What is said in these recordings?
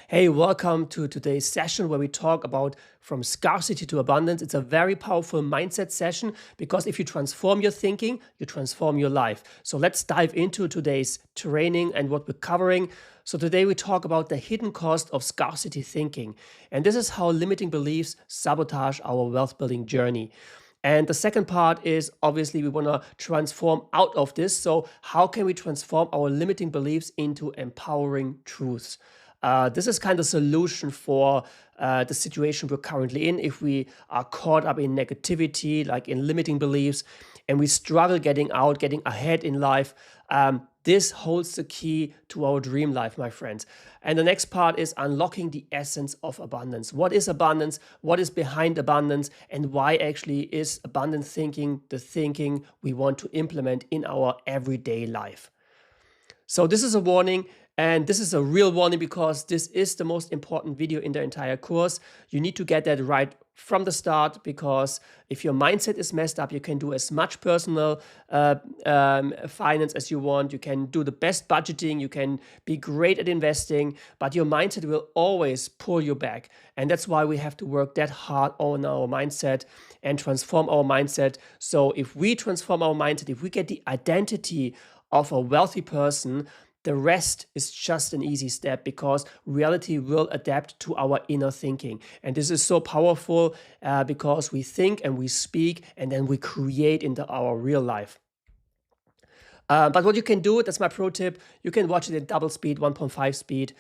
Hey, welcome to today's session where we talk about from scarcity to abundance. It's a very powerful mindset session because if you transform your thinking, you transform your life. So let's dive into today's training and what we're covering. So today we talk about the hidden cost of scarcity thinking. And this is how limiting beliefs sabotage our wealth building journey. And the second part is obviously we want to transform out of this. So, how can we transform our limiting beliefs into empowering truths? This is kind of solution for the situation we're currently in. If we are caught up in negativity, like in limiting beliefs, and we struggle getting out, getting ahead in life, this holds the key to our dream life, my friends. And the next part is unlocking the essence of abundance. What is abundance? What is behind abundance? And why actually is abundant thinking the thinking we want to implement in our everyday life? So this is a warning, and this is a real warning because this is the most important video in the entire course. You need to get that right from the start, because if your mindset is messed up, you can do as much personal finance as you want. You can do the best budgeting. You can be great at investing, but your mindset will always pull you back. And that's why we have to work that hard on our mindset and transform our mindset. So if we transform our mindset, if we get the identity of a wealthy person, the rest is just an easy step because reality will adapt to our inner thinking. And this is so powerful because we think and we speak and then we create into our real life. But what you can do, that's my pro tip, you can watch it in double speed, 1.5 speed,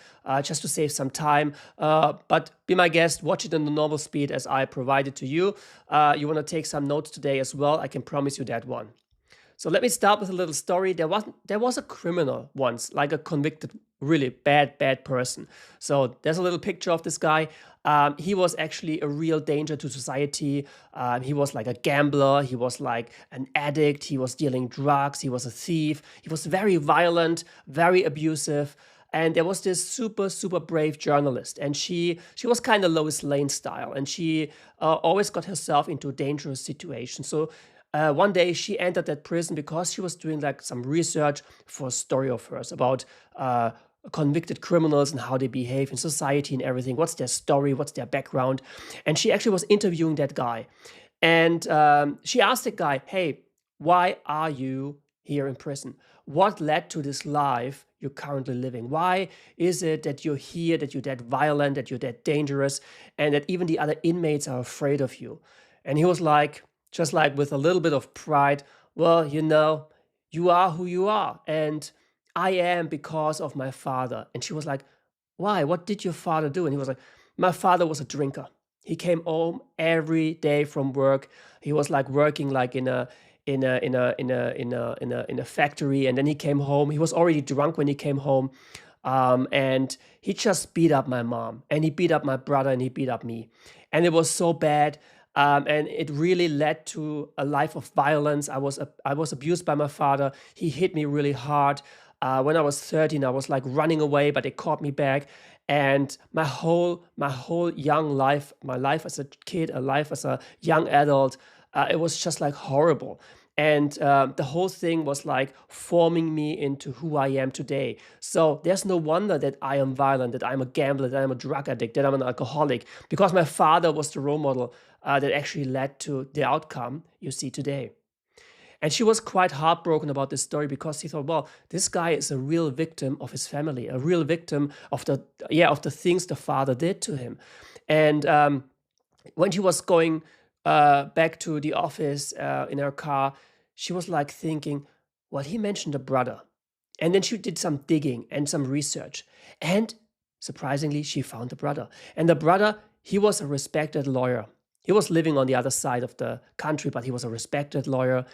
just to save some time. But be my guest, watch it in the normal speed as I provided to you. You want to take some notes today as well, I can promise you that one. So let me start with a little story. There was a criminal once, like a convicted, really bad person. So there's a little picture of this guy. He was actually a real danger to society. He was like a gambler. He was like an addict. He was dealing drugs. He was a thief. He was very violent, very abusive. And there was this super brave journalist, and she was kind of Lois Lane style, and she always got herself into dangerous situations. So one day she entered that prison because she was doing like some research for a story of hers about convicted criminals and how they behave in society and everything. What's their story? What's their background? And she actually was interviewing that guy. And she asked the guy, hey, why are you here in prison? What led to this life you're currently living? Why is it that you're here, that you're that violent, that you're that dangerous, and that even the other inmates are afraid of you? And he was like, just like with a little bit of pride, well, you are who you are, and I am because of my father. And she was like, why? What did your father do? And he was like, my father was a drinker. He came home every day from work. He was like working like in a factory, and then he came home. He was already drunk when he came home, and he just beat up my mom, and he beat up my brother, and he beat up me, and it was so bad. And it really led to a life of violence. I was abused by my father. He hit me really hard. When I was 13, I was like running away, but they caught me back. And my whole young life, my life as a kid, a life as a young adult, it was just like horrible. And the whole thing was like forming me into who I am today. So there's no wonder that I am violent, that I'm a gambler, that I'm a drug addict, that I'm an alcoholic, because my father was the role model that actually led to the outcome you see today. And she was quite heartbroken about this story because she thought, well, this guy is a real victim of his family, a real victim of the things the father did to him. And when she was going back to the office in her car, she was like thinking, well, he mentioned a brother. And then she did some digging and some research. And surprisingly, she found the brother. And the brother, he was a respected lawyer. He was living on the other side of the country, but he was a respected lawyer.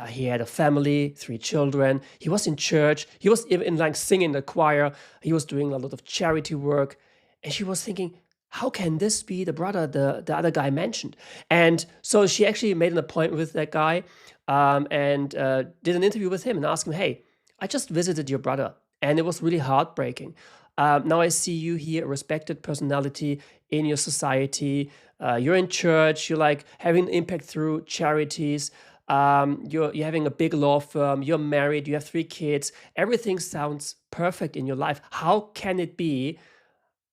He had a family, 3 children. He was in church. He was even like singing in the choir. He was doing a lot of charity work. And she was thinking, how can this be the brother the other guy mentioned? And so she actually made an appointment with that guy, and did an interview with him and asked him, hey, I just visited your brother, and it was really heartbreaking. Now I see you here, a respected personality in your society. You're in church. You're like having an impact through charities. You're having a big law firm. You're married. You have 3 kids. Everything sounds perfect in your life. How can it be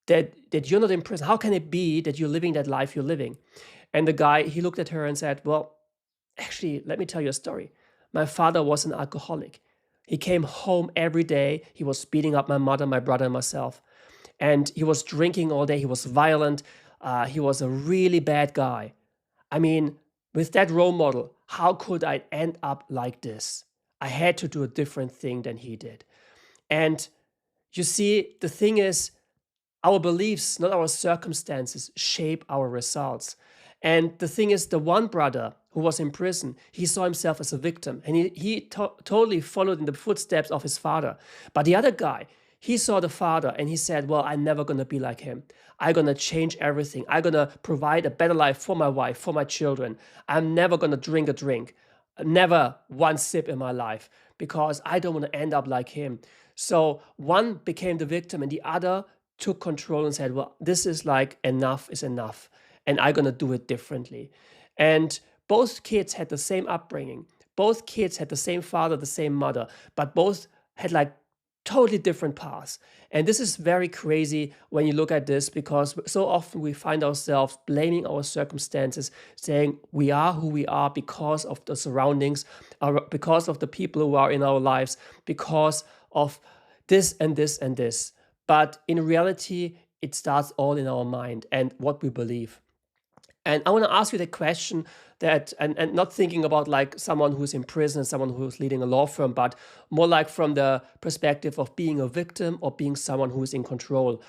that you're not in prison? How can it be that you're living that life you're living? And the guy, he looked at her and said, well, actually, let me tell you a story. My father was an alcoholic. He came home every day. He was beating up my mother, my brother, and myself. And he was drinking all day. He was violent. He was a really bad guy. I mean, with that role model, how could I end up like this? I had to do a different thing than he did. And you see, the thing is, our beliefs, not our circumstances, shape our results. And the thing is, the one brother who was in prison, he saw himself as a victim, and he totally followed in the footsteps of his father. But the other guy, he saw the father and he said, well, I'm never going to be like him. I'm going to change everything. I'm going to provide a better life for my wife, for my children. I'm never going to drink a drink, never one sip in my life, because I don't want to end up like him. So one became the victim and the other took control and said, well, this is like enough is enough, and I'm going to do it differently. And both kids had the same upbringing. Both kids had the same father, the same mother, but both had like totally different paths. And this is very crazy when you look at this, because so often we find ourselves blaming our circumstances, saying we are who we are because of the surroundings, because of the people who are in our lives, because of this and this and this. But in reality, it starts all in our mind and what we believe. And I want to ask you the question that, and not thinking about like someone who's in prison, someone who's leading a law firm, but more like from the perspective of being a victim or being someone who is in control.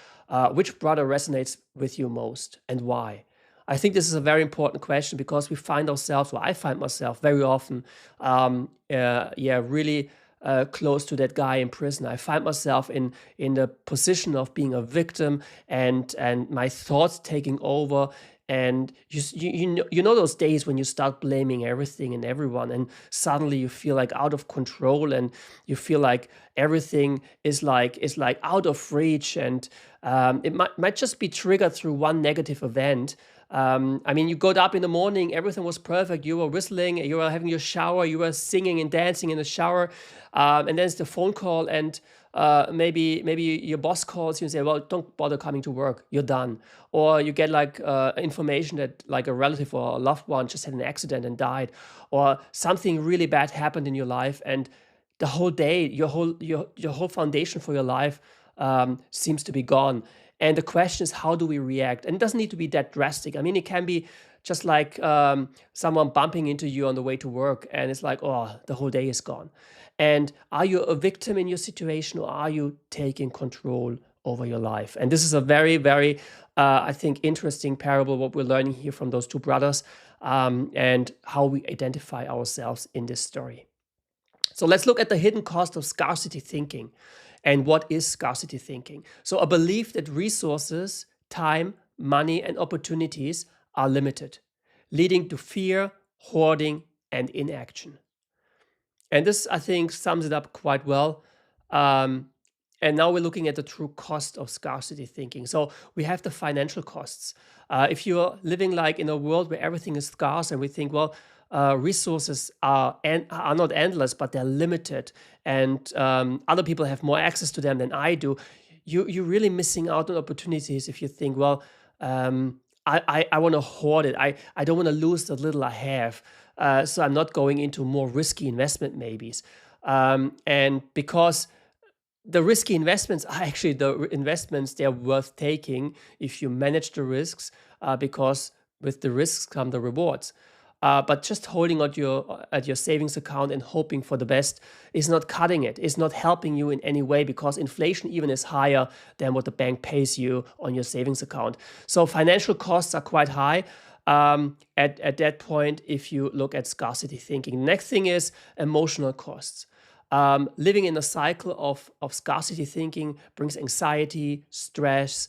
Which brother resonates with you most and why? I think this is a very important question, because we find ourselves, or I find myself very often, really close to that guy in prison. I find myself in the position of being a victim, and my thoughts taking over. And you know those days when you start blaming everything and everyone, and suddenly you feel like out of control, and you feel like everything is like out of reach, and it might just be triggered through one negative event. I mean, you got up in the morning, everything was perfect. You were whistling, you were having your shower, you were singing and dancing in the shower, and then it's the phone call, and maybe your boss calls you and say, well, don't bother coming to work, you're done. Or you get like information that like a relative or a loved one just had an accident and died, or something really bad happened in your life, and the whole day, your whole foundation for your life seems to be gone. And the question is, how do we react? And it doesn't need to be that drastic. I mean, it can be just like someone bumping into you on the way to work, and it's like, oh, the whole day is gone. And are you a victim in your situation, or are you taking control over your life? And this is a very, very, I think, interesting parable, what we're learning here from those two brothers, and how we identify ourselves in this story. So let's look at the hidden cost of scarcity thinking. And what is scarcity thinking? So a belief that resources, time, money, and opportunities are limited, leading to fear, hoarding, and inaction. And this, I think, sums it up quite well. And now we're looking at the true cost of scarcity thinking. So we have the financial costs. If you're living like in a world where everything is scarce, and we think, well, resources are not endless, but they're limited, and other people have more access to them than I do, you're really missing out on opportunities if you think, well, I want to hoard it. I don't want to lose the little I have. So I'm not going into more risky investment maybes. And because the risky investments are actually the investments, they're worth taking if you manage the risks, because with the risks come the rewards. But just holding at your savings account and hoping for the best is not cutting it. It's not helping you in any way, because inflation even is higher than what the bank pays you on your savings account. So financial costs are quite high at that point if you look at scarcity thinking. Next thing is emotional costs. Living in a cycle of scarcity thinking brings anxiety, stress,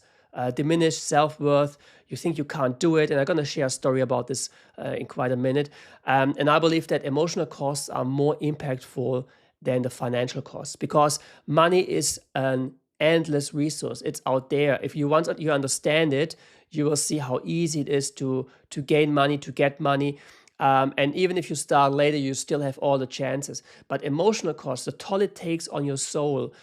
diminished self-worth. You think you can't do it. And I'm going to share a story about this in quite a minute. And I believe that emotional costs are more impactful than the financial costs, because money is an endless resource. It's out there. If you understand it, you will see how easy it is to gain money, to get money. And even if you start later, you still have all the chances. But emotional costs, the toll it takes on your soul,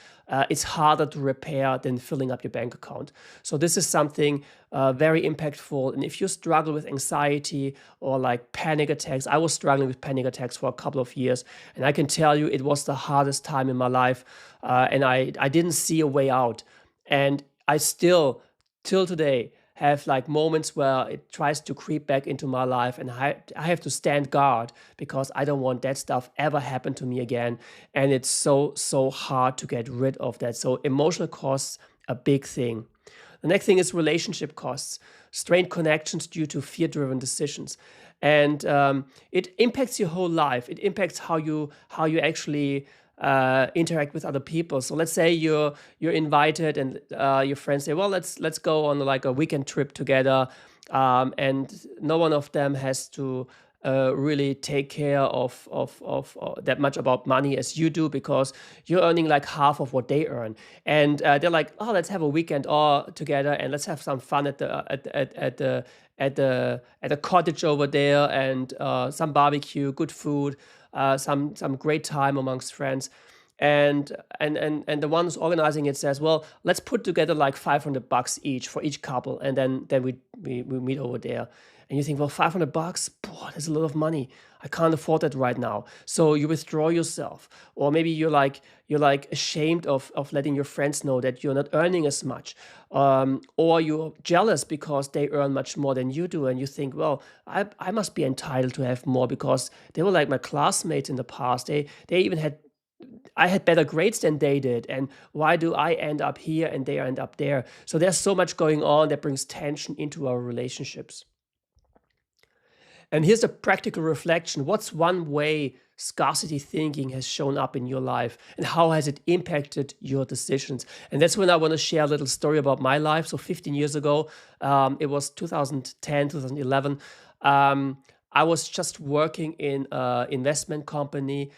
it's harder to repair than filling up your bank account. So this is something very impactful. And if you struggle with anxiety or like panic attacks, I was struggling with panic attacks for a couple of years, and I can tell you it was the hardest time in my life, and I didn't see a way out. And I still, till today, have like moments where it tries to creep back into my life, and I have to stand guard because I don't want that stuff ever happen to me again. And it's so hard to get rid of that. So emotional costs, a big thing. The next thing is relationship costs, strained connections due to fear-driven decisions. And it impacts your whole life. It impacts how you actually interact with other people. So let's say you're invited, and your friends say, well, let's go on like a weekend trip together, and no one of them has to really take care of that much about money as you do, because you're earning like half of what they earn. And they're like, oh, let's have a weekend all together and let's have some fun at the cottage over there, and some barbecue, good food, some great time amongst friends. And the one who's organizing it says, well, let's put together like $500 each for each couple, and then we meet over there. And you think, well, $500, boy, that's a lot of money. I can't afford that right now. So you withdraw yourself, or maybe you're like ashamed of letting your friends know that you're not earning as much, or you're jealous because they earn much more than you do, and you think, well, I must be entitled to have more because they were like my classmates in the past. They even had. I had better grades than they did, and why do I end up here and they end up there? So there's so much going on that brings tension into our relationships. And here's a practical reflection. What's one way scarcity thinking has shown up in your life, and how has it impacted your decisions? And that's when I want to share a little story about my life. So 15 years ago, it was 2010, 2011. I was just working in an investment company,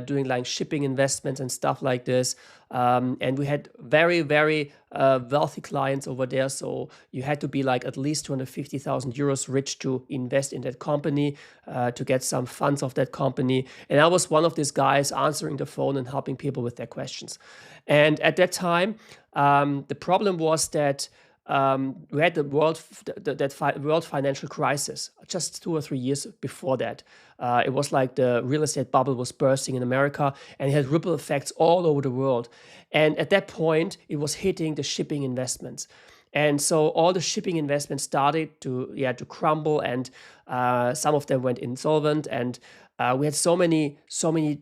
doing like shipping investments and stuff like this. And we had very, very wealthy clients over there. So you had to be like at least 250,000 euros rich to invest in that company, to get some funds of that company. And I was one of these guys answering the phone and helping people with their questions. And at that time, the problem was that we had the world financial crisis just 2 or 3 years before that. It was like the real estate bubble was bursting in America, and it had ripple effects all over the world. And at that point, it was hitting the shipping investments. And so all the shipping investments started to crumble, and some of them went insolvent. And we had so many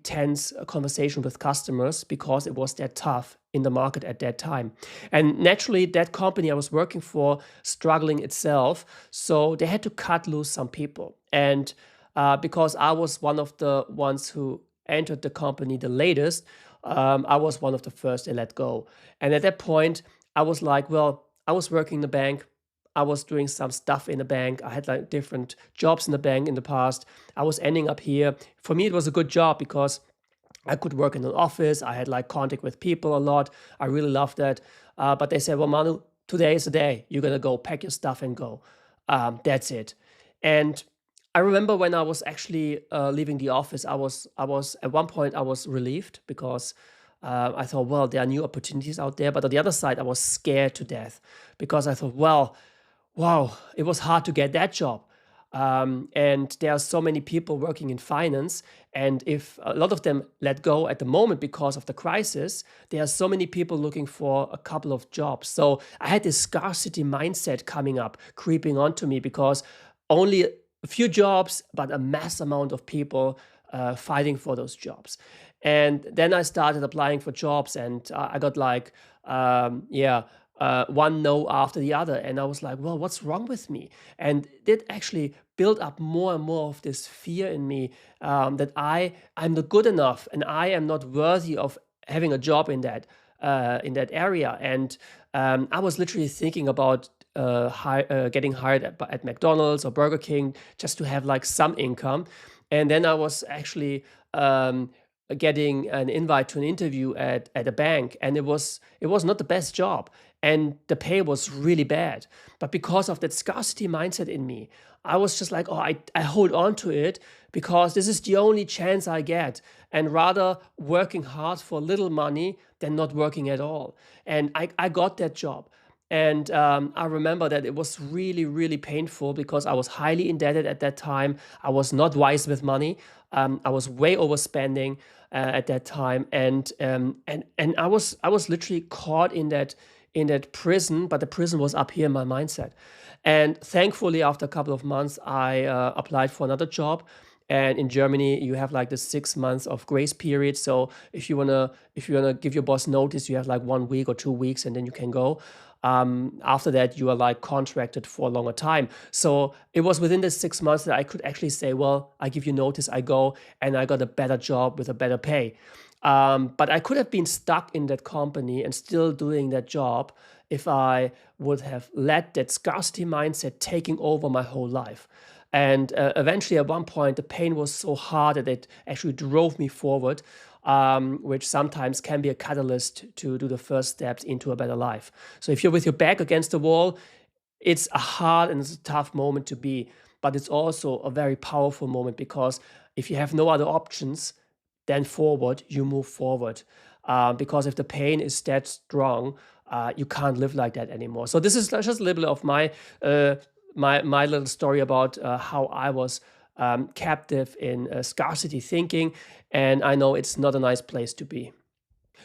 tense conversations with customers because it was that tough in the market at that time. And naturally, that company I was working for struggling itself, so they had to cut loose some people. And because I was one of the ones who entered the company the latest, I was one of the first they let go. And at that point, I was like, well, I was working in the bank. I was doing some stuff in the bank. I had like different jobs in the bank in the past. I was ending up here. For me, it was a good job because I could work in an office. I had like contact with people a lot. I really loved that. But they said, well, Manu, today is the day. You're going to go pack your stuff and go. That's it. And I remember when I was actually leaving the office, I was at one point I was relieved because I thought, well, there are new opportunities out there. But on the other side, I was scared to death because I thought, well, wow, it was hard to get that job. And there are so many people working in finance. And if a lot of them let go at the moment because of the crisis, there are so many people looking for a couple of jobs. So I had this scarcity mindset coming up, creeping onto me, because only a few jobs, but a mass amount of people fighting for those jobs. And then I started applying for jobs, and I got like, one no after the other. And I was like, well, what's wrong with me? And it actually built up more and more of this fear in me, that I'm not good enough and I am not worthy of having a job in that area. And I was literally thinking about getting hired at McDonald's or Burger King just to have like some income. And then I was actually getting an invite to an interview at a bank, and it was not the best job, and the pay was really bad. But because of that scarcity mindset in me, I was just like, oh, I hold on to it because this is the only chance I get, and rather working hard for little money than not working at all. And I got that job. And I remember that it was really, really painful because I was highly indebted at that time. I was not wise with money. I was way overspending at that time, and I was literally caught in that prison. But the prison was up here in my mindset. And thankfully, after a couple of months, I applied for another job. And in Germany, you have like the 6 months of grace period. So if you wanna give your boss notice, you have like 1 week or 2 weeks, and then you can go. After that, you are like contracted for a longer time. So it was within the 6 months that I could actually say, well, I give you notice, I go, and I got a better job with a better pay. But I could have been stuck in that company and still doing that job if I would have let that scarcity mindset taking over my whole life. And eventually, at one point, the pain was so hard that it actually drove me forward, which sometimes can be a catalyst to do the first steps into a better life. So if you're with your back against the wall, it's a hard and it's a tough moment to be, but it's also a very powerful moment, because if you have no other options than forward, you move forward. Because if the pain is that strong, you can't live like that anymore. So this is just a little bit of my little story about how I was captive in scarcity thinking, and I know it's not a nice place to be.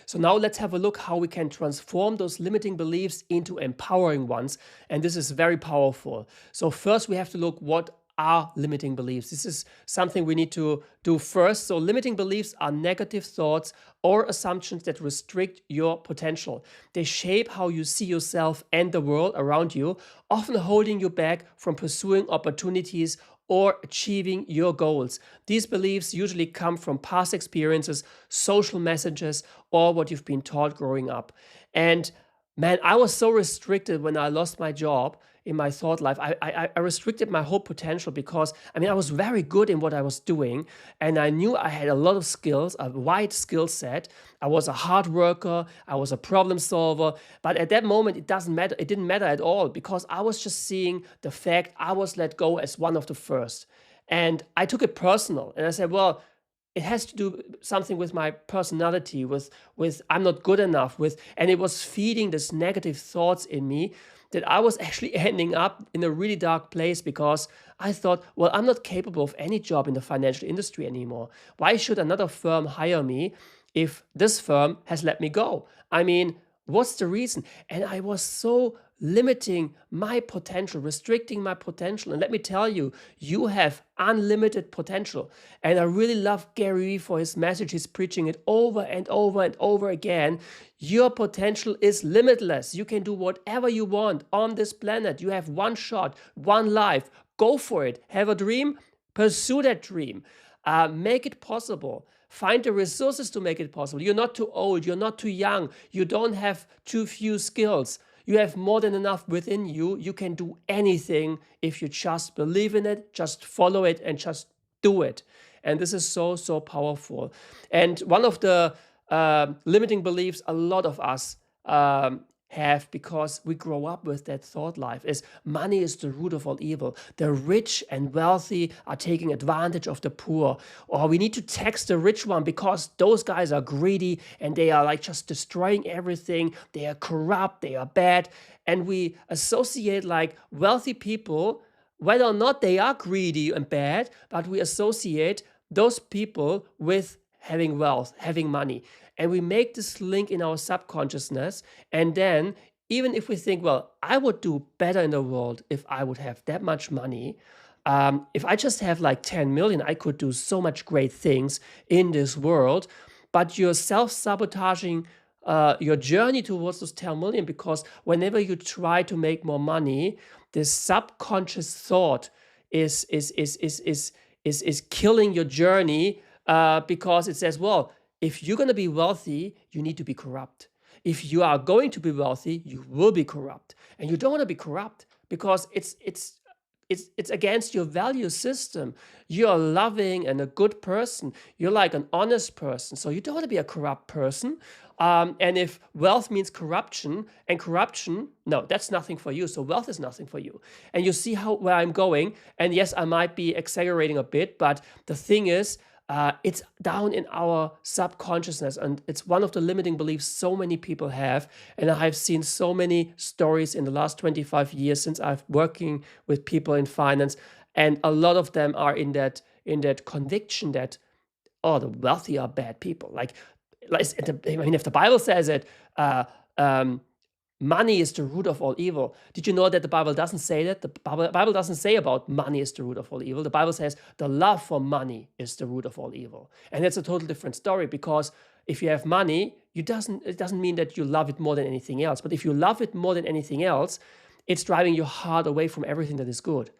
So now let's have a look how we can transform those limiting beliefs into empowering ones, and this is very powerful. So first we have to look what are limiting beliefs. This is something we need to do first. So limiting beliefs are negative thoughts or assumptions that restrict your potential. They shape how you see yourself and the world around you, often holding you back from pursuing opportunities or achieving your goals. These beliefs usually come from past experiences, social messages, or what you've been taught growing up. And man, I was so restricted when I lost my job in my thought life. I restricted my whole potential because, I mean, I was very good in what I was doing, and I knew I had a lot of skills, a wide skill set. I was a hard worker, I was a problem solver, but at that moment, it didn't matter at all, because I was just seeing the fact I was let go as one of the first. And I took it personal, and I said, well, it has to do something with my personality, with I'm not good enough, and it was feeding this negative thoughts in me, that I was actually ending up in a really dark place, because I thought, well, I'm not capable of any job in the financial industry anymore. Why should another firm hire me if this firm has let me go? I mean, what's the reason? And I was so limiting my potential, restricting my potential. And let me tell you, you have unlimited potential. And I really love Gary Vee for his message. He's preaching it over and over and over again. Your potential is limitless. You can do whatever you want on this planet. You have one shot, one life. Go for it. Have a dream, pursue that dream. Make it possible. Find the resources to make it possible. You're not too old. You're not too young. You don't have too few skills. You have more than enough within you. You can do anything if you just believe in it, just follow it, and just do it. And this is so, so powerful. And one of the limiting beliefs a lot of us have, because we grow up with that thought life, is money is the root of all evil. The rich and wealthy are taking advantage of the poor, or we need to tax the rich one because those guys are greedy and they are like just destroying everything. They are corrupt, they are bad. And we associate like wealthy people, whether or not they are greedy and bad, but we associate those people with having wealth, having money. And we make this link in our subconsciousness. And then, even if we think, well, I would do better in the world if I would have that much money. If I just have like 10 million, I could do so much great things in this world. But you're self-sabotaging your journey towards those 10 million, because whenever you try to make more money, this subconscious thought is killing your journey, because it says, well, if you're going to be wealthy, you need to be corrupt. If you are going to be wealthy, you will be corrupt. And you don't want to be corrupt, because it's against your value system. You're loving and a good person. You're like an honest person. So you don't want to be a corrupt person. And if wealth means corruption, and corruption, no, that's nothing for you. So wealth is nothing for you. And you see where I'm going. And yes, I might be exaggerating a bit, but the thing is, It's down in our subconsciousness, and it's one of the limiting beliefs so many people have. And I've seen so many stories in the last 25 years since I've working with people in finance, and a lot of them are in that conviction that, oh, the wealthy are bad people. I mean, if the Bible says it, uh, um, money is the root of all evil. Did you know that the Bible doesn't say that? The Bible doesn't say about money is the root of all evil. The Bible says the love for money is the root of all evil. And it's a total different story, because if you have money, it doesn't mean that you love it more than anything else. But if you love it more than anything else, it's driving your heart away from everything that is good.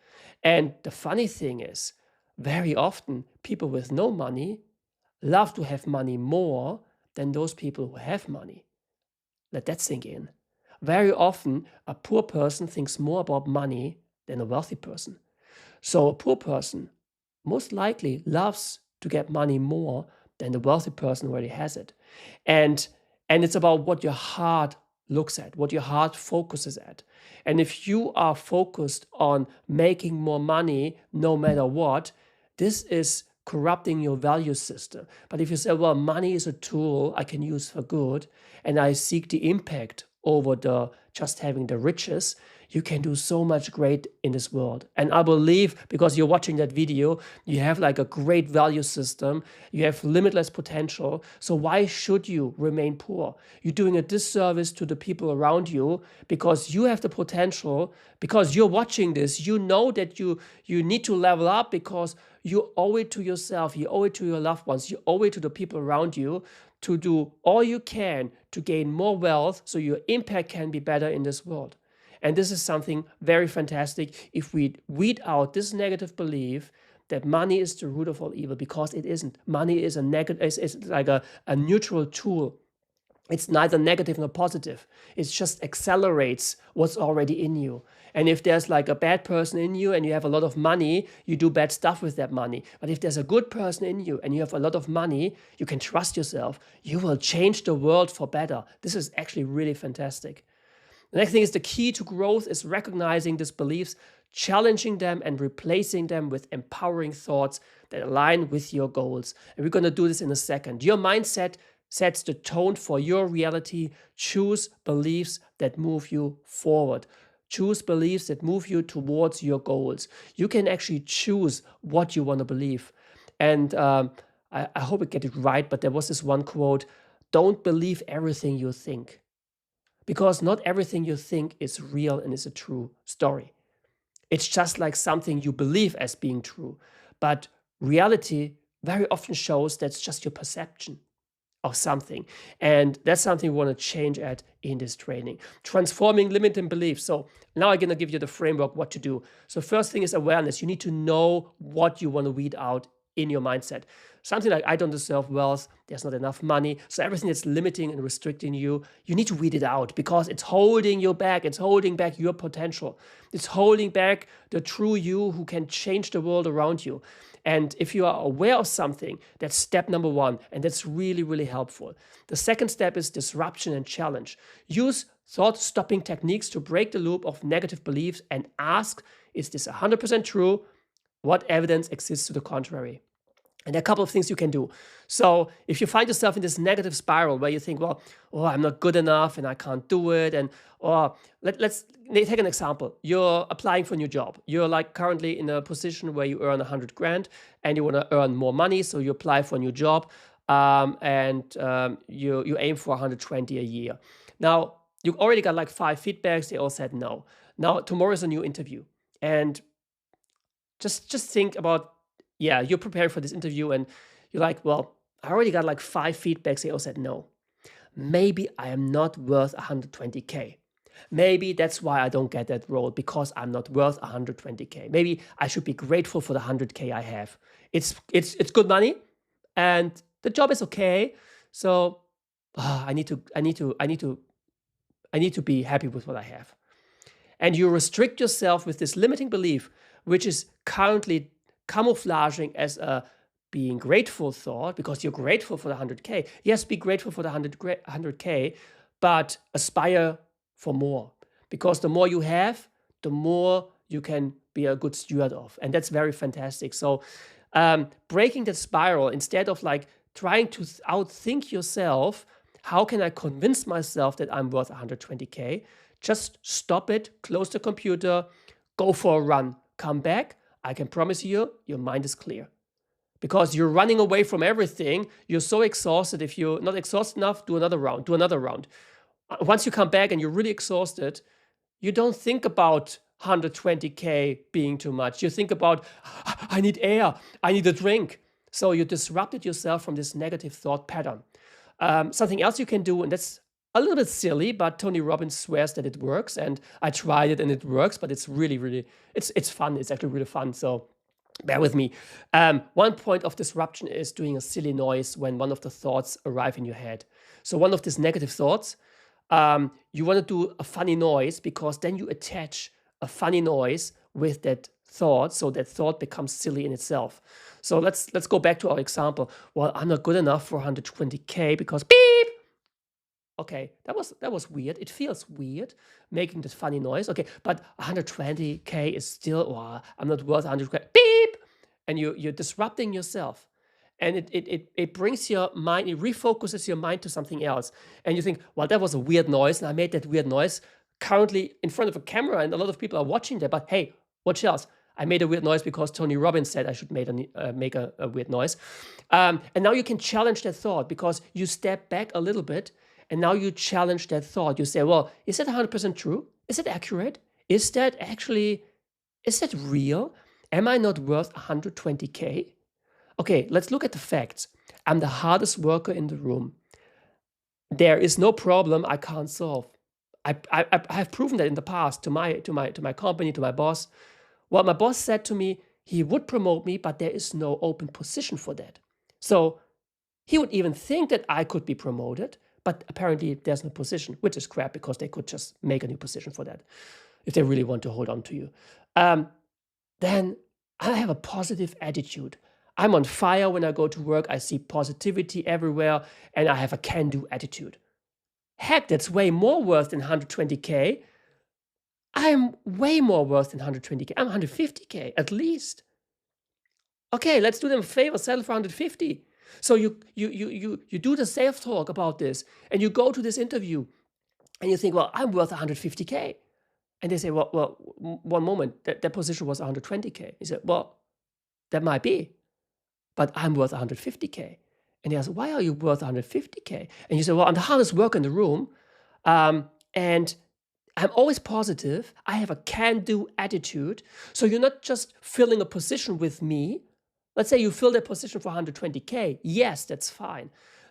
And the funny thing is, very often people with no money love to have money more than those people who have money. Let that sink in. Very often, a poor person thinks more about money than a wealthy person. So a poor person most likely loves to get money more than the wealthy person who already has it. And it's about what your heart looks at, what your heart focuses at. And if you are focused on making more money no matter what, this is corrupting your value system. But if you say, well, money is a tool I can use for good, and I seek the impact over the just having the riches, you can do so much great in this world. And I believe, because you're watching that video, you have like a great value system, you have limitless potential. So why should you remain poor? You're doing a disservice to the people around you, because you have the potential, because you're watching this, you know that you need to level up, because you owe it to yourself, you owe it to your loved ones, you owe it to the people around you to do all you can to gain more wealth so your impact can be better in this world. And this is something very fantastic if we weed out this negative belief that money is the root of all evil, because it isn't. Money is a negative, is like a neutral tool. It's neither negative nor positive. It just accelerates what's already in you. And if there's like a bad person in you and you have a lot of money, you do bad stuff with that money. But if there's a good person in you and you have a lot of money, you can trust yourself. You will change the world for better. This is actually really fantastic. The next thing is, the key to growth is recognizing these beliefs, challenging them, and replacing them with empowering thoughts that align with your goals. And we're going to do this in a second. Your mindset sets the tone for your reality. Choose beliefs that move you forward. Choose beliefs that move you towards your goals. You can actually choose what you want to believe. And I hope I get it right, but there was this one quote: don't believe everything you think. Because not everything you think is real and is a true story. It's just like something you believe as being true. But reality very often shows that's just your perception of something. And that's something we want to change at in this training. Transforming limiting beliefs. So now I'm going to give you the framework what to do. So first thing is awareness. You need to know what you want to weed out in your mindset. Something like, I don't deserve wealth, there's not enough money. So everything that's limiting and restricting you, you need to weed it out, because it's holding you back. It's holding back your potential. It's holding back the true you who can change the world around you. And if you are aware of something, that's step number one, and that's really, really helpful. The second step is disruption and challenge. Use thought-stopping techniques to break the loop of negative beliefs and ask, is this 100% true? What evidence exists to the contrary? And there are a couple of things you can do. So if you find yourself in this negative spiral where you think, well, oh, I'm not good enough and I can't do it, and or let's take an example. You're applying for a new job. You're like currently in a position where you earn 100 grand and you want to earn more money, so you apply for a new job, and you aim for 120 a year. Now you already got like 5 feedbacks. They all said no. Now tomorrow is a new interview, and just think about, yeah, you're preparing for this interview and you're like, well, I already got like 5 feedbacks. They all said no. Maybe I am not worth 120K. Maybe that's why I don't get that role, because I'm not worth 120K. Maybe I should be grateful for the 100K I have. It's good money and the job is okay. So I need to be happy with what I have. And you restrict yourself with this limiting belief, which is currently camouflaging as a being grateful thought, because you're grateful for the 100K. Yes, be grateful for the 100K, but aspire for more, because the more you have, the more you can be a good steward of. And that's very fantastic. So breaking the spiral, instead of like trying to outthink yourself, how can I convince myself that I'm worth 120K? Just stop it, close the computer, go for a run, come back. I can promise you, your mind is clear. Because you're running away from everything. You're so exhausted. If you're not exhausted enough, do another round, do another round. Once you come back and you're really exhausted, you don't think about 120K being too much. You think about, I need air, I need a drink. So you disrupted yourself from this negative thought pattern. Something else you can do, and that's a little bit silly, but Tony Robbins swears that it works, and I tried it and it works, but it's really, really, it's fun. It's actually really fun. So bear with me. One point of disruption is doing a silly noise when one of the thoughts arrive in your head. So one of these negative thoughts, you want to do a funny noise, because then you attach a funny noise with that thought, so that thought becomes silly in itself. So let's go back to our example. Well, I'm not good enough for 120K because beep. Okay, that was weird. It feels weird making this funny noise. Okay, but 120K is still, well, I'm not worth 100K. Beep, and you're disrupting yourself, and it brings your mind, it refocuses your mind to something else, and you think, well, that was a weird noise, and I made that weird noise currently in front of a camera, and a lot of people are watching that. But hey, what else? I made a weird noise because Tony Robbins said I should make a weird noise, and now you can challenge that thought, because you step back a little bit. And now you challenge that thought. You say, well, is that 100% true? Is it accurate? Is that real? Am I not worth 120K? Okay, let's look at the facts. I'm the hardest worker in the room. There is no problem I can't solve. I have proven that in the past to my company, to my boss. Well, my boss said to me he would promote me, but there is no open position for that. So he would even think that I could be promoted, but apparently there's no position, which is crap, because they could just make a new position for that if they really want to hold on to you. Then I have a positive attitude. I'm on fire when I go to work. I see positivity everywhere, and I have a can-do attitude. Heck, that's way more worth than 120K. I'm way more worth than 120K. I'm 150K at least. Okay, let's do them a favor, settle for 150. So you do the self-talk about this, and you go to this interview, and you think, well, I'm worth 150K. And they say, well, one moment, that position was 120K. You say, well, that might be, but I'm worth 150K. And they ask, why are you worth 150K? And you say, well, I'm the hardest worker in the room, and I'm always positive. I have a can-do attitude. So you're not just filling a position with me. Let's say you fill that position for 120K. Yes, that's fine.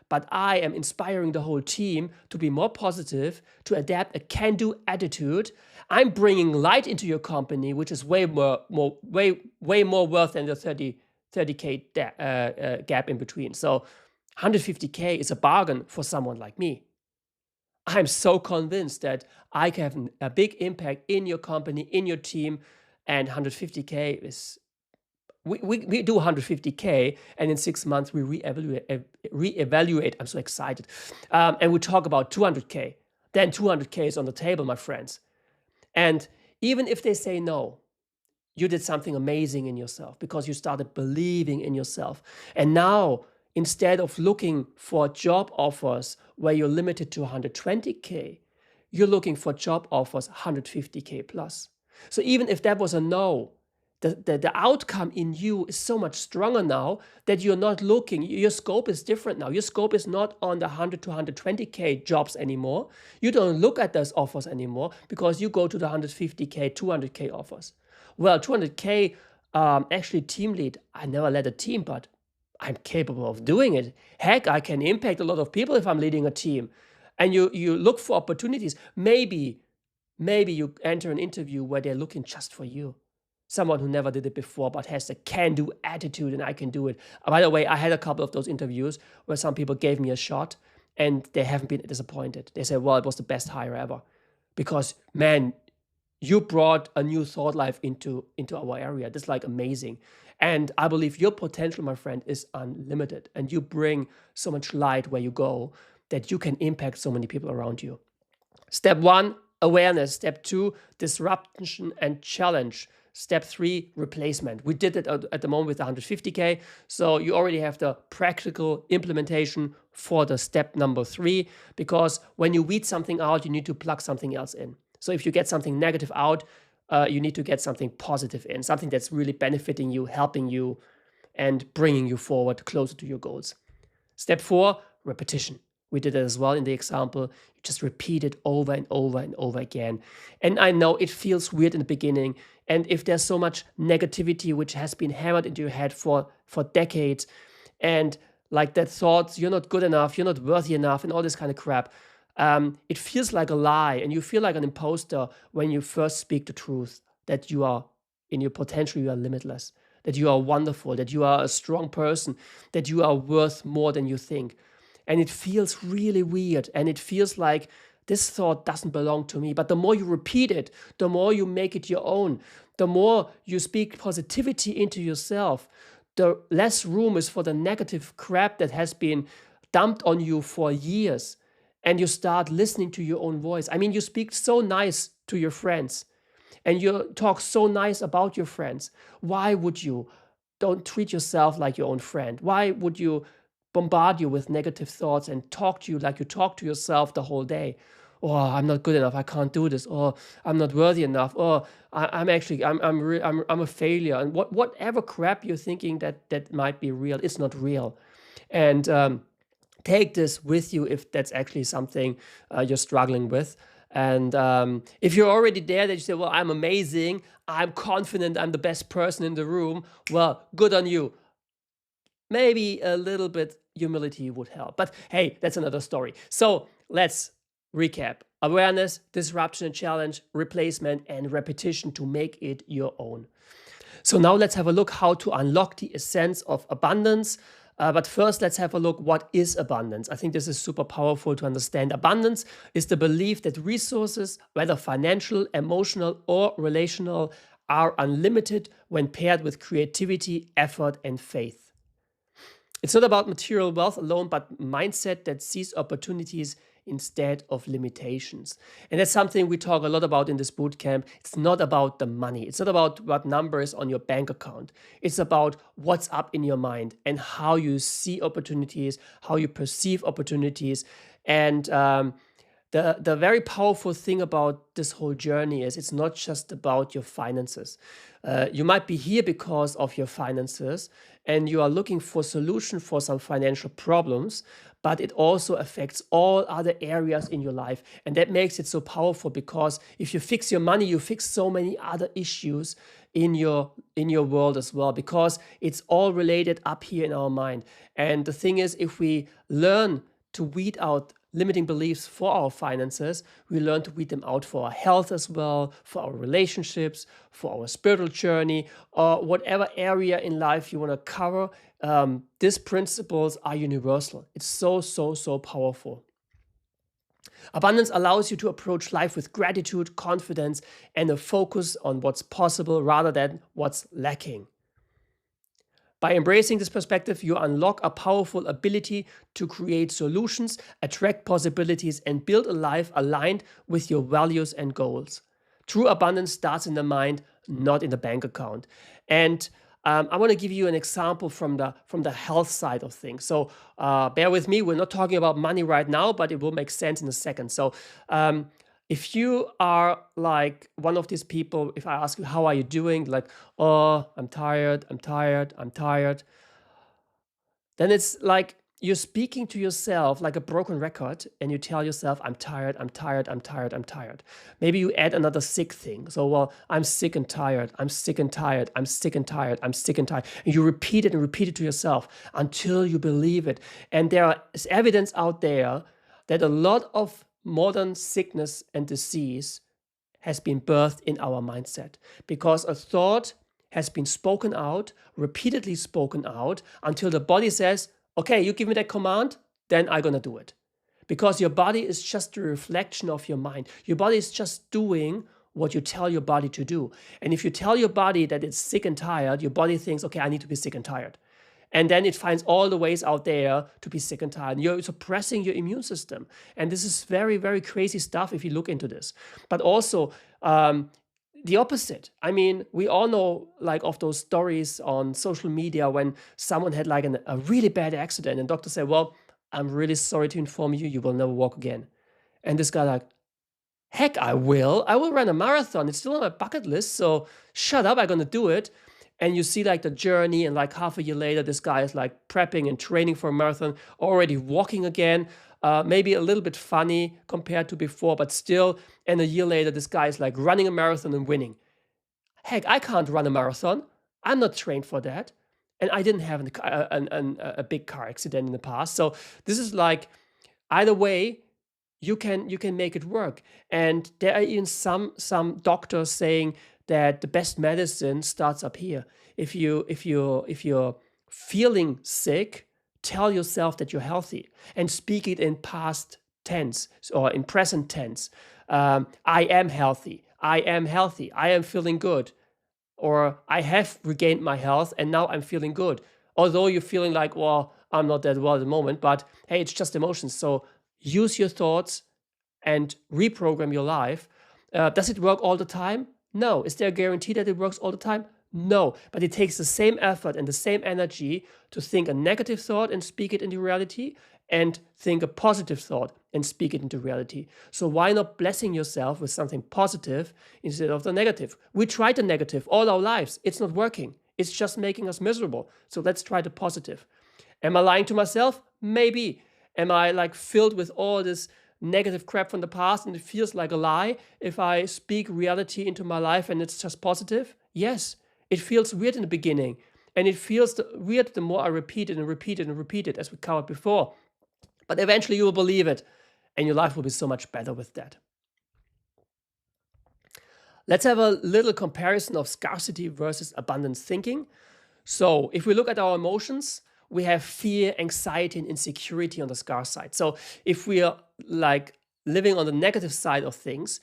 But I am inspiring the whole team to be more positive, to adapt a can-do attitude. I'm bringing light into your company, which is way more worth than the 30K gap in between. So 150K is a bargain for someone like me. I'm so convinced that I can have a big impact in your company, in your team, and 150K is... We do 150K, and in 6 months we reevaluate. I'm so excited. And we talk about 200K. Then 200K is on the table, my friends. And even if they say no, you did something amazing in yourself, because you started believing in yourself. And now, instead of looking for job offers where you're limited to 120K, you're looking for job offers 150K plus. So even if that was a no, the outcome in you is so much stronger now that you're not looking. Your scope is different now. Your scope is not on the 100 to 120K jobs anymore. You don't look at those offers anymore, because you go to the 150K, 200K offers. Well, 200K, actually team lead. I never led a team, but I'm capable of doing it. Heck, I can impact a lot of people if I'm leading a team. And you look for opportunities. Maybe you enter an interview where they're looking just for you. Someone who never did it before but has a can-do attitude, and I can do it. By the way, I had a couple of those interviews where some people gave me a shot and they haven't been disappointed. They said, well, it was the best hire ever. Because, man, you brought a new thought life into our area. That's like amazing. And I believe your potential, my friend, is unlimited. And you bring so much light where you go that you can impact so many people around you. Step 1, awareness. Step 2, disruption and challenge. Step 3, replacement. We did it at the moment with 150K. So you already have the practical implementation for the step number 3, because when you weed something out, you need to plug something else in. So if you get something negative out, you need to get something positive in, something that's really benefiting you, helping you, and bringing you forward closer to your goals. Step 4, repetition. We did it as well in the example. You just repeat it over and over and over again. And I know it feels weird in the beginning. And if there's so much negativity which has been hammered into your head for decades, and like that thought, you're not good enough, you're not worthy enough, and all this kind of crap, it feels like a lie, and you feel like an imposter when you first speak the truth, that you are, in your potential, you are limitless, that you are wonderful, that you are a strong person, that you are worth more than you think. And it feels really weird, and it feels like this thought doesn't belong to me. But the more you repeat it, the more you make it your own, the more you speak positivity into yourself, the less room is for the negative crap that has been dumped on you for years. And you start listening to your own voice. I mean, you speak so nice to your friends, and you talk so nice about your friends. Why would you don't treat yourself like your own friend? Why would you bombard you with negative thoughts and talk to you like you talk to yourself the whole day? Oh, I'm not good enough, I can't do this. Or I'm not worthy enough. Or I'm a failure. And whatever crap you're thinking that might be real is not real. And take this with you if that's actually something you're struggling with. And if you're already there, that you say, well, I'm amazing, I'm confident, I'm the best person in the room, well, good on you. Maybe a little bit humility would help. But hey, that's another story. So let's recap. Awareness, disruption and challenge, replacement, and repetition to make it your own. So now let's have a look how to unlock the essence of abundance. But first, let's have a look what is abundance. I think this is super powerful to understand. Abundance is the belief that resources, whether financial, emotional, or relational, are unlimited when paired with creativity, effort, and faith. It's not about material wealth alone, but mindset that sees opportunities instead of limitations. And that's something we talk a lot about in this bootcamp. It's not about the money. It's not about what number is on your bank account. It's about what's up in your mind and how you see opportunities, how you perceive opportunities. And the very powerful thing about this whole journey is it's not just about your finances. You might be here because of your finances and you are looking for a solution for some financial problems, but it also affects all other areas in your life. And that makes it so powerful, because if you fix your money, you fix so many other issues in your world as well, because it's all related up here in our mind. And the thing is, if we learn to weed out limiting beliefs for our finances, we learn to weed them out for our health as well, for our relationships, for our spiritual journey, or whatever area in life you want to cover. These principles are universal. It's so, so, so powerful. Abundance allows you to approach life with gratitude, confidence, and a focus on what's possible rather than what's lacking. By embracing this perspective, you unlock a powerful ability to create solutions, attract possibilities, and build a life aligned with your values and goals. True abundance starts in the mind, not in the bank account. And I want to give you an example from the health side of things. So bear with me, we're not talking about money right now, but it will make sense in a second. So if you are like one of these people, if I ask you, how are you doing? Like, oh, I'm tired, then it's like you're speaking to yourself like a broken record, and you tell yourself, I'm tired. Maybe you add another sick thing. So, well, I'm sick and tired. And you repeat it to yourself until you believe it. And there is evidence out there that a lot of modern sickness and disease has been birthed in our mindset, because a thought has been spoken out, repeatedly spoken out, until the body says, okay, you give me that command, then I'm gonna do it. Because your body is just a reflection of your mind. Your body is just doing what you tell your body to do. And if you tell your body that it's sick and tired, your body thinks, okay, I need to be sick and tired. And then it finds all the ways out there to be sick and tired. And you're suppressing your immune system. And this is very, very crazy stuff if you look into this. But also, the opposite. I mean, we all know like of those stories on social media when someone had like a really bad accident and doctor said, well, I'm really sorry to inform you, you will never walk again. And this guy like, heck, I will run a marathon. It's still on my bucket list. So shut up, I'm going to do it. And you see like the journey, and like half a year later, this guy is like prepping and training for a marathon, already walking again. Maybe a little bit funny compared to before, but still. And a year later, this guy is like running a marathon and winning. Heck, I can't run a marathon. I'm not trained for that. And I didn't have a big car accident in the past. So this is like, either way, you can make it work. And there are even some doctors saying that the best medicine starts up here. If you're feeling sick, tell yourself that you're healthy and speak it in past tense or in present tense. I am healthy. I am healthy. I am feeling good. Or I have regained my health and now I'm feeling good. Although you're feeling like, well, I'm not that well at the moment, but hey, it's just emotions. So use your thoughts and reprogram your life. Does it work all the time? No. Is there a guarantee that it works all the time? No. But it takes the same effort and the same energy to think a negative thought and speak it into reality, and think a positive thought and speak it into reality. So why not blessing yourself with something positive instead of the negative? We tried the negative all our lives. It's not working. It's just making us miserable. So let's try the positive. Am I lying to myself? Maybe. Am I like filled with all this negative crap from the past and it feels like a lie if I speak reality into my life and it's just positive? Yes. It feels weird in the beginning, and it feels weird the more I repeat it and repeat it and repeat it, as we covered before. But eventually you will believe it, and your life will be so much better with that. Let's have a little comparison of scarcity versus abundance thinking. So if we look at our emotions, we have fear, anxiety, and insecurity on the scarce side. So if we are like living on the negative side of things,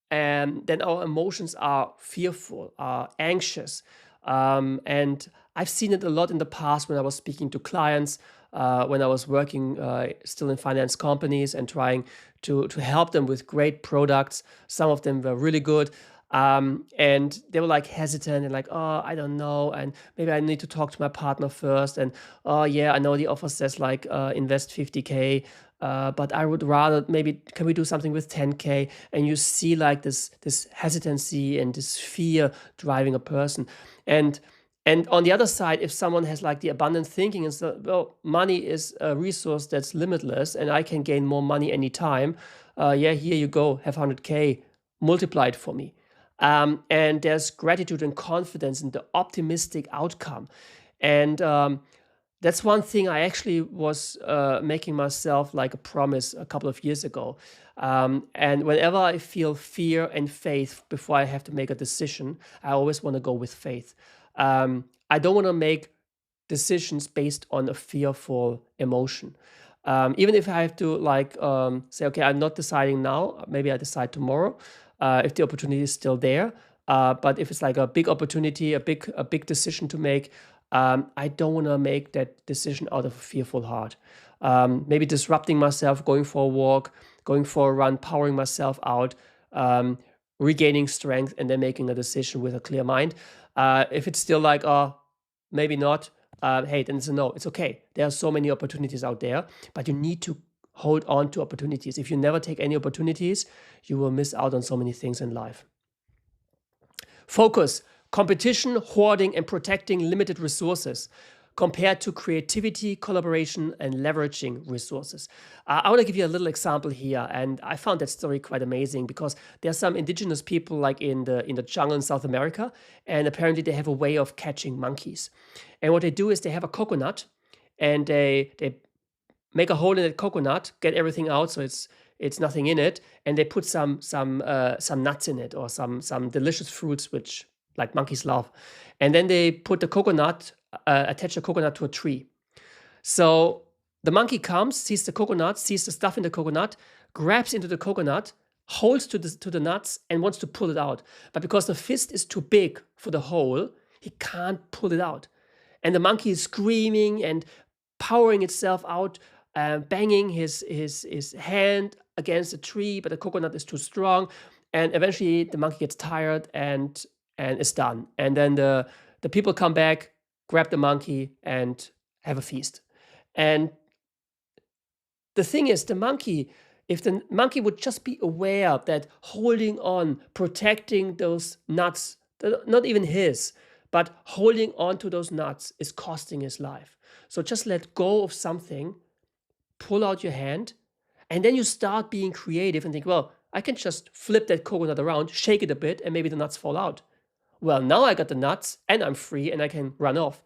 and then our emotions are fearful, are anxious. And I've seen it a lot in the past when I was speaking to clients, when I was working still in finance companies and trying to help them with great products. Some of them were really good. And they were like hesitant and like, oh, I don't know. And maybe I need to talk to my partner first. And oh yeah, I know the offer says like invest 50K. But I would rather, maybe can we do something with 10K? And you see like this hesitancy and this fear driving a person. And on the other side, if someone has like the abundant thinking and says, well, money is a resource that's limitless and I can gain more money anytime. Yeah, here you go, have 100K multiplied for me. And there's gratitude and confidence in the optimistic outcome. And that's one thing I actually was making myself like a promise a couple of years ago. And whenever I feel fear and faith before I have to make a decision, I always want to go with faith. I don't want to make decisions based on a fearful emotion. Even if I have to like say, okay, I'm not deciding now, maybe I decide tomorrow, if the opportunity is still there. But if it's like a big opportunity, a big decision to make, I don't want to make that decision out of a fearful heart. Maybe disrupting myself, going for a walk, going for a run, powering myself out, regaining strength, and then making a decision with a clear mind. If it's still like, oh, maybe not, hey, then it's a no. It's okay. There are so many opportunities out there, but you need to hold on to opportunities. If you never take any opportunities, you will miss out on so many things in life. Focus. Competition, hoarding, and protecting limited resources compared to creativity, collaboration, and leveraging resources. I want to give you a little example here, and I found that story quite amazing because there are some indigenous people like in the jungle in South America, and apparently they have a way of catching monkeys. And what they do is they have a coconut, and they make a hole in the coconut, get everything out so it's nothing in it, and they put some nuts in it or some delicious fruits which like monkeys love. And then they put the coconut, attach the coconut to a tree. So the monkey comes, sees the coconut, sees the stuff in the coconut, grabs into the coconut, holds to the nuts and wants to pull it out. But because the fist is too big for the hole, he can't pull it out. And the monkey is screaming and powering itself out, banging his hand against the tree, but the coconut is too strong. And eventually the monkey gets tired and is done. And then the people come back, grab the monkey, and have a feast. And the thing is, if the monkey would just be aware that holding on, protecting those nuts, not even his, but holding on to those nuts is costing his life. So just let go of something, pull out your hand, and then you start being creative and think, well, I can just flip that coconut around, shake it a bit, and maybe the nuts fall out. Well, now I got the nuts and I'm free and I can run off.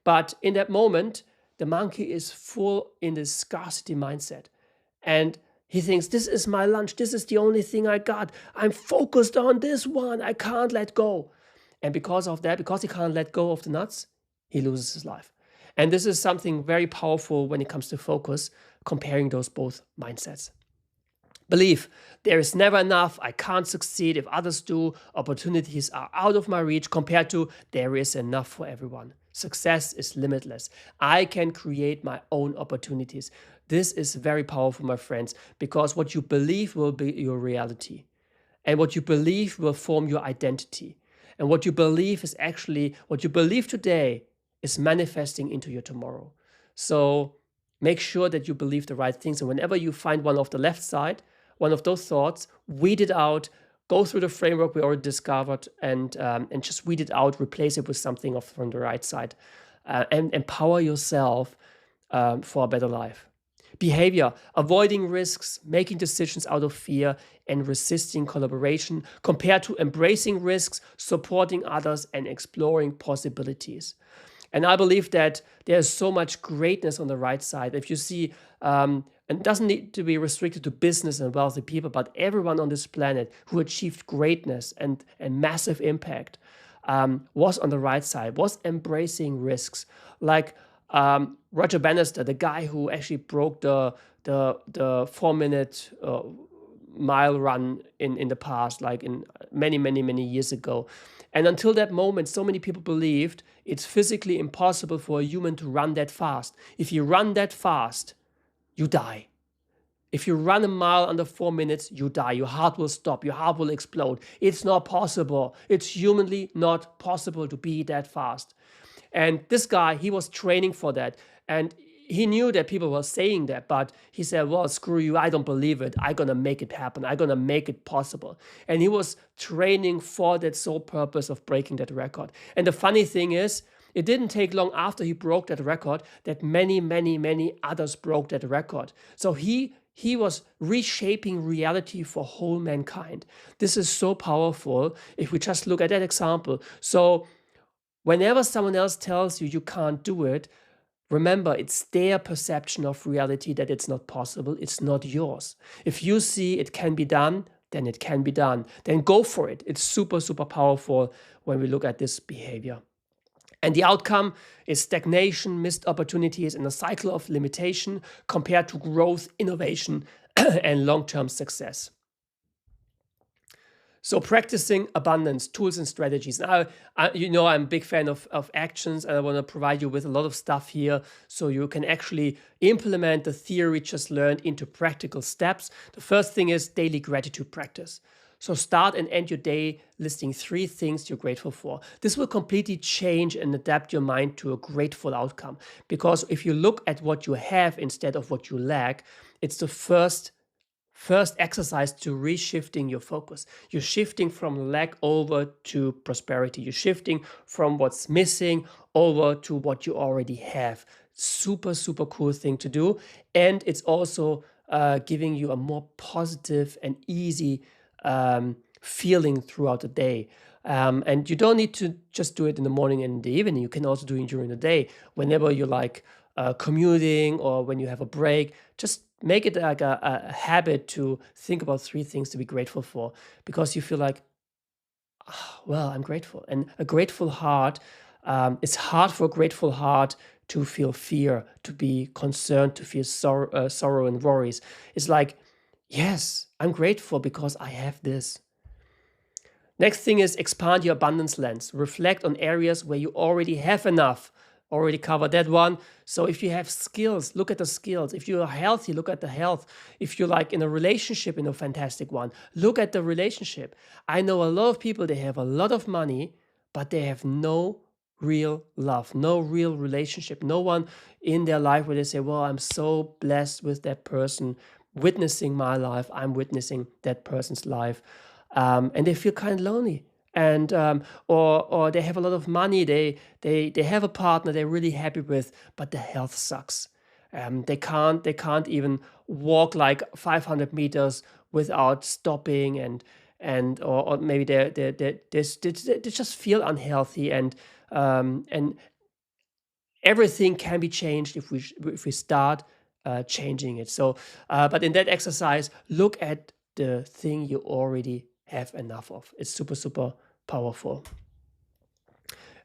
But in that moment, the monkey is full in this scarcity mindset. And he thinks, this is my lunch. This is the only thing I got. I'm focused on this one. I can't let go. And because of that, because he can't let go of the nuts, he loses his life. And this is something very powerful when it comes to focus, comparing those both mindsets. Belief, there is never enough, I can't succeed if others do, opportunities are out of my reach, compared to there is enough for everyone. Success is limitless. I can create my own opportunities. This is very powerful, my friends, because what you believe will be your reality. And what you believe will form your identity. And what you believe is actually, what you believe today is manifesting into your tomorrow. So make sure that you believe the right things. And whenever you find one of the left side, one of those thoughts, weed it out, go through the framework we already discovered, and just weed it out, replace it with something from the right side, and empower yourself for a better life. Behavior, avoiding risks, making decisions out of fear, and resisting collaboration, compared to embracing risks, supporting others, and exploring possibilities. And I believe that there's so much greatness on the right side. If you see, and it doesn't need to be restricted to business and wealthy people, but everyone on this planet who achieved greatness and massive impact was on the right side, was embracing risks. Like Roger Bannister, the guy who actually broke the 4-minute mile run in the past, like in many years ago. And until that moment, so many people believed it's physically impossible for a human to run that fast. If you run that fast, you die. If you run a mile under 4 minutes, you die. Your heart will stop. Your heart will explode. It's not possible. It's humanly not possible to be that fast. And this guy, he was training for that. And he knew that people were saying that, but he said, well, screw you, I don't believe it. I'm going to make it happen. I'm going to make it possible. And he was training for that sole purpose of breaking that record. And the funny thing is, it didn't take long after he broke that record that many others broke that record. So he was reshaping reality for whole mankind. This is so powerful if we just look at that example. So whenever someone else tells you you can't do it, remember, it's their perception of reality that it's not possible. It's not yours. If you see it can be done, then it can be done. Then go for it. It's super powerful when we look at this behavior. And the outcome is stagnation, missed opportunities, and a cycle of limitation compared to growth, innovation, and long-term success. So practicing abundance, tools and strategies. Now, I'm a big fan of actions, and I want to provide you with a lot of stuff here so you can actually implement the theory just learned into practical steps. The first thing is daily gratitude practice. So start and end your day listing 3 things you're grateful for. This will completely change and adapt your mind to a grateful outcome. Because if you look at what you have instead of what you lack, it's the first exercise to reshifting your focus. You're shifting from lack over to prosperity. You're shifting from what's missing over to what you already have. Super cool thing to do. And it's also giving you a more positive and easy feeling throughout the day. And you don't need to just do it in the morning and in the evening. You can also do it during the day. Whenever you're like commuting or when you have a break, just make it like a habit to think about 3 things to be grateful for, because you feel like, well, I'm grateful. And a grateful heart, it's hard for a grateful heart to feel fear, to be concerned, to feel sorrow and worries. It's like, yes, I'm grateful because I have this. Next thing is expand your abundance lens. Reflect on areas where you already have enough. already covered that one. So if you have skills, look at the skills. If you are healthy, look at the health. If you're like in a relationship, in a fantastic one, look at the relationship. I know a lot of people, they have a lot of money, but they have no real love, no real relationship, no one in their life where they say, well, I'm so blessed with that person witnessing my life, I'm witnessing that person's life, and they feel kind of lonely. And or they have a lot of money, they have a partner they're really happy with, but the health sucks. They can't even walk like 500 meters without stopping, or maybe they just feel unhealthy, and everything can be changed if we start changing it. So, but in that exercise, look at the thing you already have enough of. It's super, super powerful.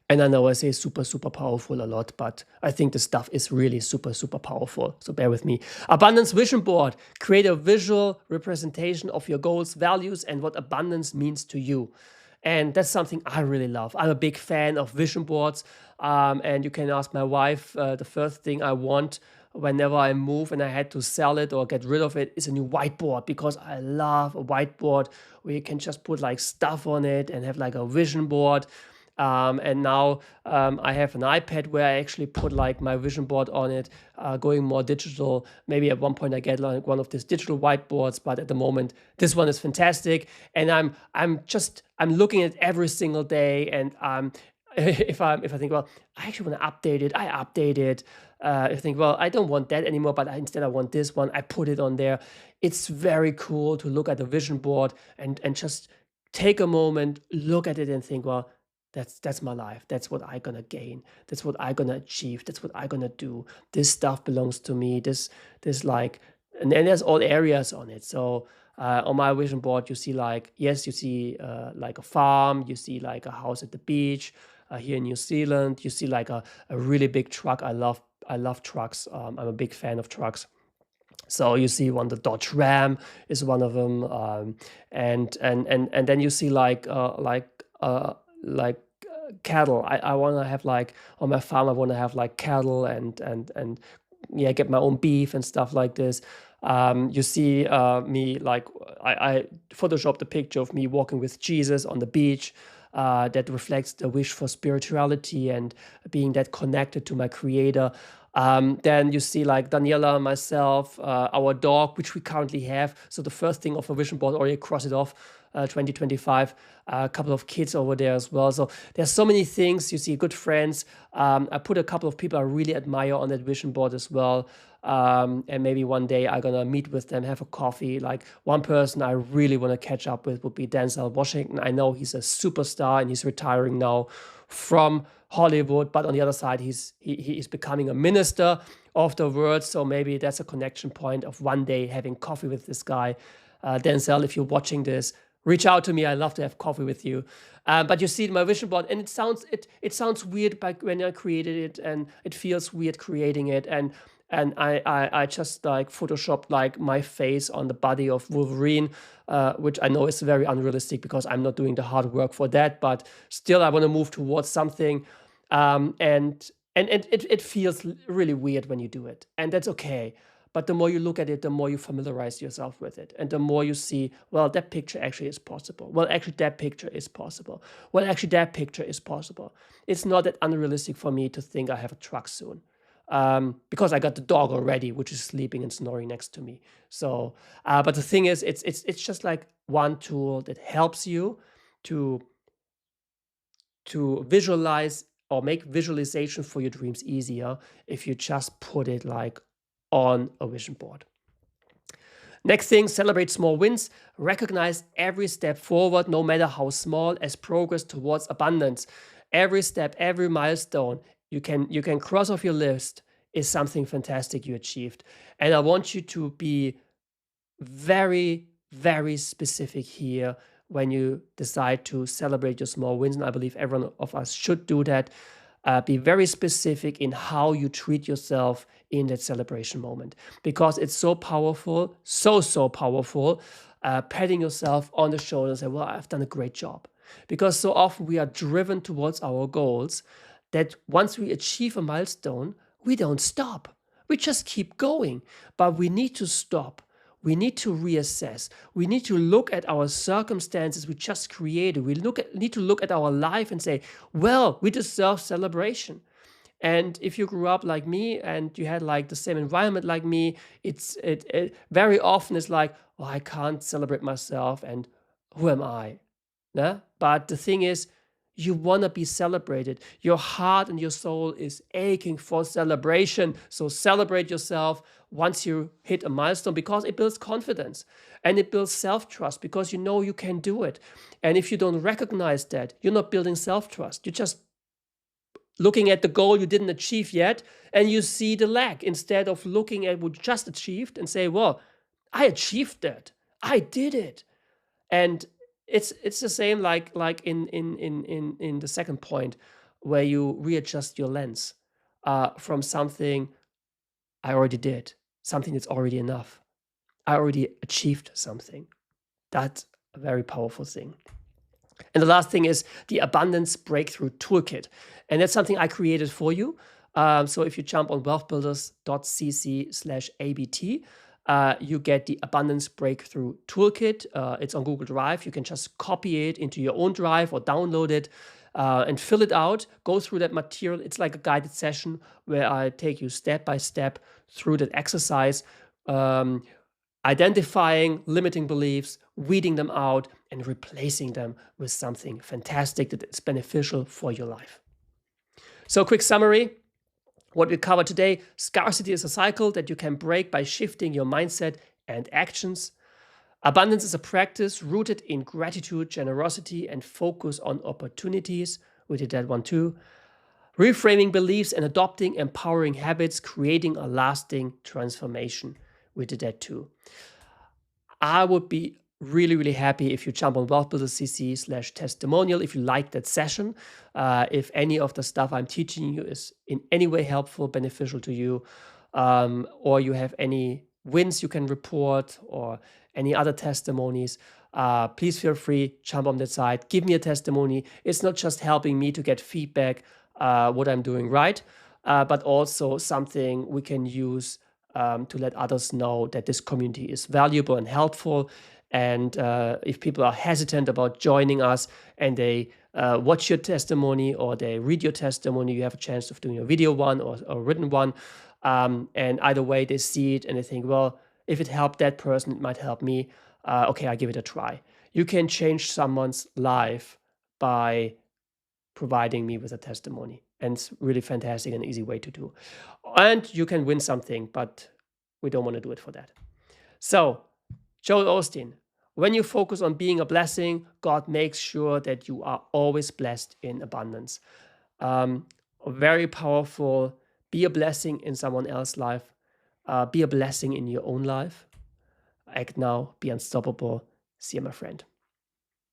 And I know I say super, super powerful a lot, but I think the stuff is really super, super powerful. So bear with me. Abundance vision board. Create a visual representation of your goals, values, and what abundance means to you. And that's something I really love. I'm a big fan of vision boards. And you can ask my wife, the first thing I want whenever I move and I had to sell it or get rid of it is a new whiteboard, because I love a whiteboard where you can just put like stuff on it and have like a vision board. And now I have an iPad where I actually put like my vision board on it, going more digital. Maybe at one point I get like one of these digital whiteboards, but at the moment this one is fantastic. And I'm looking at it every single day, and if I think, well, I actually want to update it, I update it. I think, well, I don't want that anymore, but instead I want this one. I put it on there. It's very cool to look at the vision board and just take a moment, look at it, and think, well, that's my life. That's what I'm gonna gain. That's what I'm gonna achieve. That's what I'm gonna do. This stuff belongs to me. This like, and then there's all areas on it. So on my vision board, you see like, yes, you see like a farm. You see like a house at the beach here in New Zealand. You see like a really big truck. I love trucks. I'm a big fan of trucks. So you see one, the Dodge Ram is one of them, and then you see like cattle. I want to have like on my farm. I want to have like cattle and yeah, get my own beef and stuff like this. You see me like I photoshopped a picture of me walking with Jesus on the beach. That reflects the wish for spirituality and being that connected to my creator. Then you see like Daniela, myself, our dog, which we currently have. So the first thing of a vision board, already cross it off, 2025, a couple of kids over there as well. So there's so many things. You see good friends. I put a couple of people I really admire on that vision board as well. And maybe one day I'm gonna meet with them, have a coffee. Like one person I really want to catch up with would be Denzel Washington. I know he's a superstar and he's retiring now from Hollywood, but on the other side, he is becoming a minister of the world. So maybe that's a connection point of one day having coffee with this guy. Denzel, if you're watching this, reach out to me. I'd love to have coffee with you. But you see my vision board, and it sounds weird when I created it, and it feels weird creating it. And I just like photoshopped like my face on the body of Wolverine, which I know is very unrealistic because I'm not doing the hard work for that. But still, I want to move towards something, and it feels really weird when you do it, and that's okay. But the more you look at it, the more you familiarize yourself with it. And the more you see, well, that picture actually is possible. Well, actually, that picture is possible. Well, actually, that picture is possible. It's not that unrealistic for me to think I have a truck soon. Because I got the dog already, which is sleeping and snoring next to me. So, but the thing is, it's just like one tool that helps you to visualize or make visualization for your dreams easier if you just put it like on a vision board. Next thing, celebrate small wins. Recognize every step forward, no matter how small, as progress towards abundance. Every step, every milestone you can cross off your list is something fantastic you achieved. And I want you to be very, very specific here when you decide to celebrate your small wins. And I believe every one of us should do that. Be very specific in how you treat yourself in that celebration moment, because it's so powerful, so powerful, patting yourself on the shoulder and say, well, I've done a great job. Because so often we are driven towards our goals, that once we achieve a milestone, we don't stop. We just keep going. But we need to stop. We need to reassess. We need to look at our circumstances we just created. We need to look at our life and say, well, we deserve celebration. And if you grew up like me and you had like the same environment like me, it very often is like, oh, I can't celebrate myself and who am I? Yeah? But the thing is, you want to be celebrated. Your heart and your soul is aching for celebration. So celebrate yourself once you hit a milestone, because it builds confidence and it builds self-trust, because you know you can do it. And if you don't recognize that, you're not building self-trust. You're just looking at the goal you didn't achieve yet, and you see the lack instead of looking at what you just achieved and say, well, I achieved that. I did it. And it's the same like in the second point, where you readjust your lens from something I already did, something that's already enough. I already achieved something. That's a very powerful thing. And the last thing is the Abundance Breakthrough Toolkit. And that's something I created for you. So if you jump on wealthbuilders.cc/ABT, you get the Abundance Breakthrough Toolkit. It's on Google Drive. You can just copy it into your own drive or download it and fill it out. Go through that material. It's like a guided session where I take you step by step through that exercise, identifying limiting beliefs, weeding them out, and replacing them with something fantastic that is beneficial for your life. So, quick summary. What we covered today: scarcity is a cycle that you can break by shifting your mindset and actions. Abundance is a practice rooted in gratitude, generosity, and focus on opportunities. We did that one too. Reframing beliefs and adopting empowering habits, creating a lasting transformation. We did that too. I would be really, really happy if you jump on wealthbuilders.cc/testimonial if you like that session. If any of the stuff I'm teaching you is in any way helpful, beneficial to you, or you have any wins you can report or any other testimonies, please feel free, jump on that site, give me a testimony. It's not just helping me to get feedback, what I'm doing right, but also something we can use to let others know that this community is valuable and helpful. And if people are hesitant about joining us and they watch your testimony or they read your testimony, you have a chance of doing a video one or a written one. And either way, they see it and they think, well, if it helped that person, it might help me. Okay, I'll give it a try. You can change someone's life by providing me with a testimony. And it's really fantastic and easy way to do. And you can win something, but we don't want to do it for that. So, Joel Osteen, when you focus on being a blessing, God makes sure that you are always blessed in abundance. Very powerful. Be a blessing in someone else's life. Be a blessing in your own life. Act now. Be unstoppable. See you, my friend.